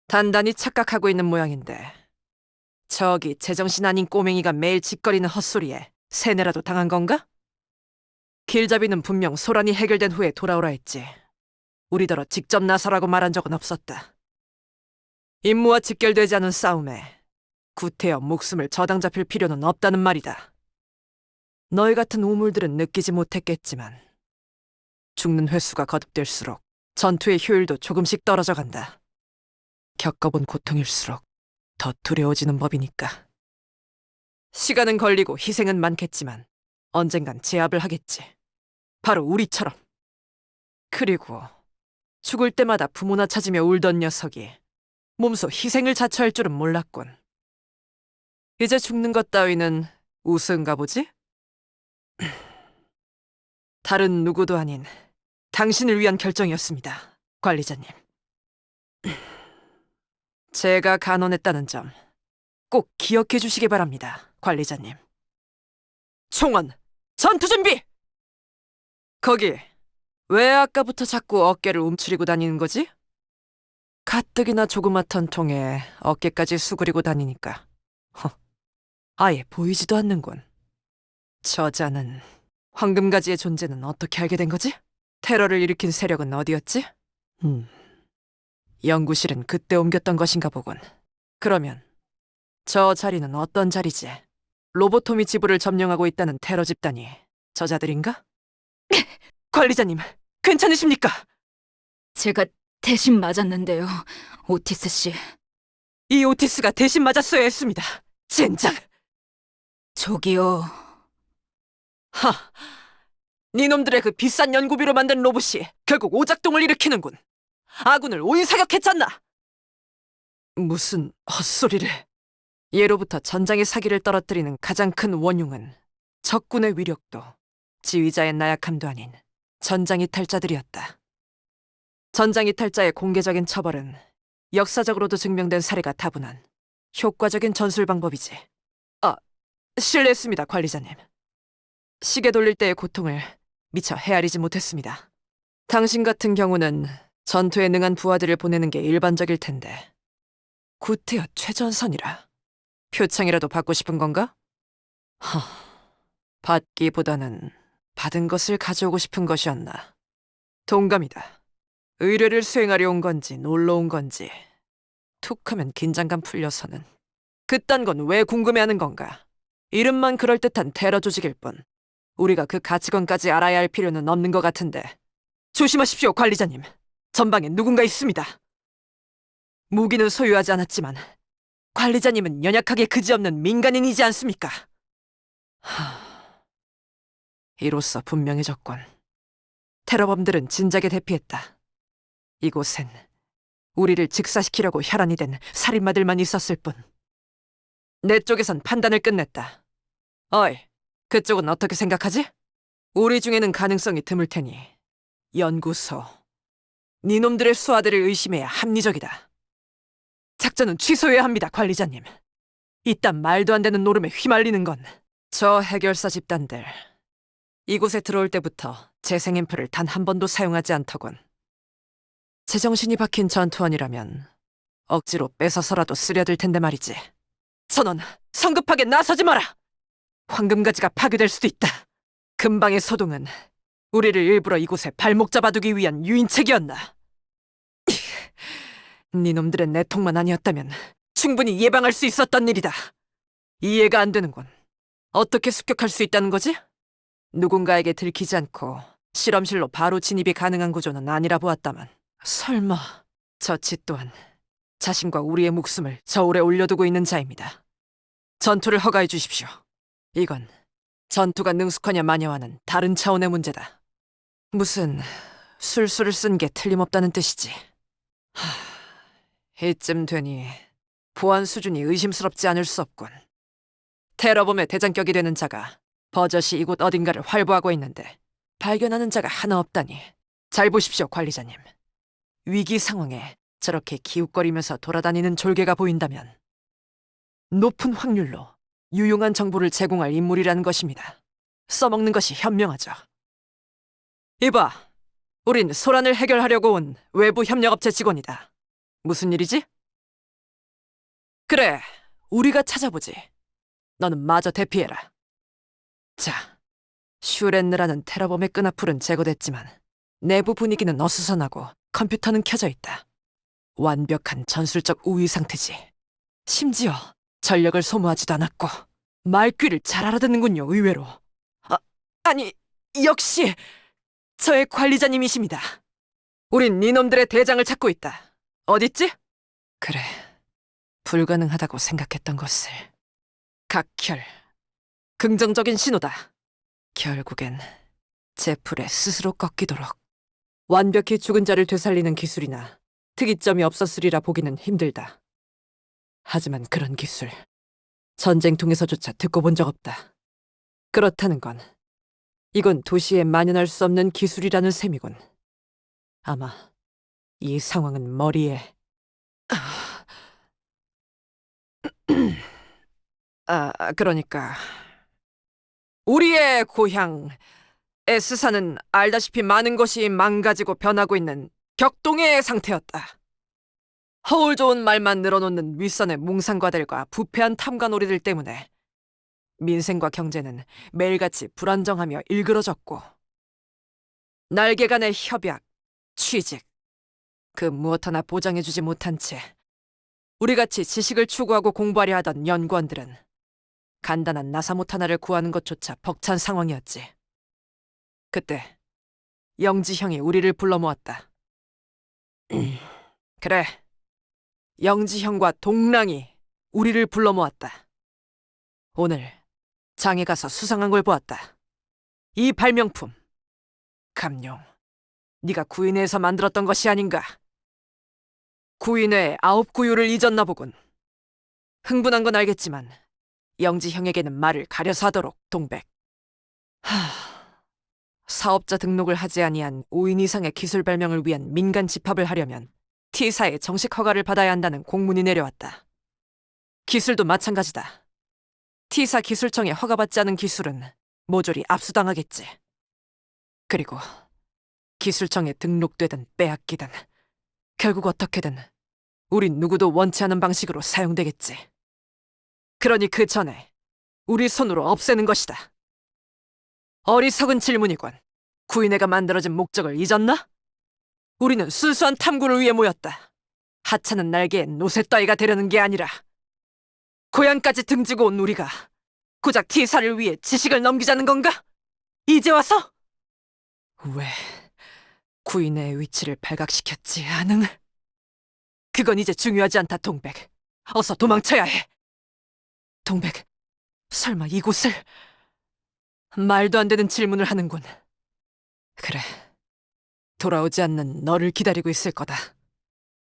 단단히 착각하고 있는 모양인데 저기 제정신 아닌 꼬맹이가 매일 짓거리는 헛소리에 세뇌라도 당한 건가? 길잡이는 분명 소란이 해결된 후에 돌아오라 했지. 우리더러 직접 나서라고 말한 적은 없었다. 임무와 직결되지 않은 싸움에 구태여 목숨을 저당 잡힐 필요는 없다는 말이다. 너희 같은 우물들은 느끼지 못했겠지만 죽는 횟수가 거듭될수록 전투의 효율도 조금씩 떨어져 간다. 겪어본 고통일수록 더 두려워지는 법이니까. 시간은 걸리고 희생은 많겠지만 언젠간 제압을 하겠지. 바로 우리처럼. 그리고 죽을 때마다 부모나 찾으며 울던 녀석이 몸소 희생을 자처할 줄은 몰랐군. 이제 죽는 것 따위는 우스운가 보지? 다른 누구도 아닌 당신을 위한 결정이었습니다, 관리자님. 제가 간언했다는 점 꼭 기억해 주시기 바랍니다, 관리자님. 총원, 전투 준비! 거기, 왜 아까부터 자꾸 어깨를 움츠리고 다니는 거지? 가뜩이나 조그맣던 통에 어깨까지 수그리고 다니니까 아예 보이지도 않는군. 저자는 황금가지의 존재는 어떻게 알게 된 거지? 테러를 일으킨 세력은 어디였지? 연구실은 그때 옮겼던 것인가 보군. 그러면 저 자리는 어떤 자리지? 로보토미 지부를 점령하고 있다는 테러 집단이 저자들인가? 관리자님, 괜찮으십니까? 제가 대신 맞았는데요, 오티스 씨. 이 오티스가 대신 맞았어야 했습니다. 젠장! 저기요. 하! 니놈들의 그 비싼 연구비로 만든 로봇이 결국 오작동을 일으키는군. 아군을 오인사격했잖나! 무슨 헛소리를. 예로부터 전장의 사기를 떨어뜨리는 가장 큰 원흉은 적군의 위력도 지휘자의 나약함도 아닌 전장 이탈자들이었다. 전장 이탈자의 공개적인 처벌은 역사적으로도 증명된 사례가 다분한 효과적인 전술 방법이지. 아, 실례했습니다, 관리자님. 시계 돌릴 때의 고통을 미처 헤아리지 못했습니다. 당신 같은 경우는 전투에 능한 부하들을 보내는 게 일반적일 텐데 구태여 최전선이라 표창이라도 받고 싶은 건가? 받기보다는 받은 것을 가져오고 싶은 것이었나. 동감이다. 의뢰를 수행하려 온 건지 놀러 온 건지 툭하면 긴장감 풀려서는. 그딴 건 왜 궁금해하는 건가? 이름만 그럴듯한 테러 조직일 뿐 우리가 그 가치관까지 알아야 할 필요는 없는 것 같은데. 조심하십시오, 관리자님. 전방에 누군가 있습니다. 무기는 소유하지 않았지만 관리자님은 연약하게 그지없는 민간인이지 않습니까? 이로써 분명해졌군. 테러범들은 진작에 대피했다. 이곳엔 우리를 직사시키려고 혈안이 된 살인마들만 있었을 뿐. 내 쪽에선 판단을 끝냈다. 어이, 그쪽은 어떻게 생각하지? 우리 중에는 가능성이 드물 테니 연구소, 니놈들의 수하들을 의심해야 합리적이다. 작전은 취소해야 합니다, 관리자님. 이딴 말도 안 되는 노름에 휘말리는 건 저 해결사 집단들 이곳에 들어올 때부터 재생 앰플을 단 한 번도 사용하지 않더군. 제정신이 박힌 전투원이라면 억지로 뺏어서라도 쓰려들 텐데 말이지. 선원, 성급하게 나서지 마라! 황금가지가 파괴될 수도 있다. 근방의 소동은 우리를 일부러 이곳에 발목 잡아두기 위한 유인책이었나. 니놈들의 내통만 아니었다면 충분히 예방할 수 있었던 일이다. 이해가 안 되는군. 어떻게 습격할 수 있다는 거지? 누군가에게 들키지 않고 실험실로 바로 진입이 가능한 구조는 아니라 보았다만 설마 저치 또한 자신과 우리의 목숨을 저울에 올려두고 있는 자입니다. 전투를 허가해 주십시오. 이건 전투가 능숙하냐 마냐와는 다른 차원의 문제다. 무슨 술수를 쓴 게 틀림없다는 뜻이지. 이쯤 되니 보안 수준이 의심스럽지 않을 수 없군. 테러범의 대장격이 되는 자가 버젓이 이곳 어딘가를 활보하고 있는데 발견하는 자가 하나 없다니. 잘 보십시오, 관리자님. 위기 상황에 저렇게 기웃거리면서 돌아다니는 졸개가 보인다면 높은 확률로 유용한 정보를 제공할 인물이라는 것입니다. 써먹는 것이 현명하죠. 이봐, 우린 소란을 해결하려고 온 외부 협력업체 직원이다. 무슨 일이지? 그래, 우리가 찾아보지. 너는 마저 대피해라. 자, 슈렌느라는 테러범의 끈앞풀은 제거됐지만 내부 분위기는 어수선하고 컴퓨터는 켜져 있다. 완벽한 전술적 우위 상태지. 심지어 전력을 소모하지도 않았고 말귀를 잘 알아듣는군요, 의외로. 아니, 역시 저의 관리자님이십니다. 우린 이놈들의 대장을 찾고 있다. 어딨지? 그래, 불가능하다고 생각했던 것을. 각혈, 긍정적인 신호다. 결국엔 제풀에 스스로 꺾이도록. 완벽히 죽은 자를 되살리는 기술이나 특이점이 없었으리라 보기는 힘들다. 하지만 그런 기술, 전쟁통에서조차 듣고 본 적 없다. 그렇다는 건 이건 도시에 만연할 수 없는 기술이라는 셈이군. 아마 이 상황은 머리에... 그러니까 우리의 고향 S사는 알다시피 많은 것이 망가지고 변하고 있는 격동의 상태였다. 허울 좋은 말만 늘어놓는 윗선의 몽상과들과 부패한 탐관오리들 때문에 민생과 경제는 매일같이 불안정하며 일그러졌고, 날개 간의 협약, 취직, 그 무엇 하나 보장해주지 못한 채 우리같이 지식을 추구하고 공부하려 하던 연구원들은 간단한 나사못 하나를 구하는 것조차 벅찬 상황이었지. 그때 영지형이 우리를 불러 모았다. 그래, 영지형과 동랑이 우리를 불러 모았다. 오늘 장에 가서 수상한 걸 보았다. 이 발명품, 감룡, 네가 구인회에서 만들었던 것이 아닌가? 구인회에 9구유를 잊었나 보군. 흥분한 건 알겠지만 영지형에게는 말을 가려서 하도록, 동백. 사업자 등록을 하지 아니한 5인 이상의 기술 발명을 위한 민간 집합을 하려면 T사의 정식 허가를 받아야 한다는 공문이 내려왔다. 기술도 마찬가지다. T사 기술청에 허가받지 않은 기술은 모조리 압수당하겠지. 그리고 기술청에 등록되든 빼앗기든 결국 어떻게든 우린 누구도 원치 않은 방식으로 사용되겠지. 그러니 그 전에 우리 손으로 없애는 것이다. 어리석은 질문이군. 구인회가 만들어진 목적을 잊었나? 우리는 순수한 탐구를 위해 모였다. 하찮은 날개에 노새 따위가 되려는 게 아니라 고향까지 등지고 온 우리가 고작 T사를 위해 지식을 넘기자는 건가? 이제 와서? 왜 구인회의 위치를 발각시켰지, 아능? 그건 이제 중요하지 않다, 동백. 어서 도망쳐야 해. 동백, 설마 이곳을... 말도 안 되는 질문을 하는군. 그래, 돌아오지 않는 너를 기다리고 있을 거다.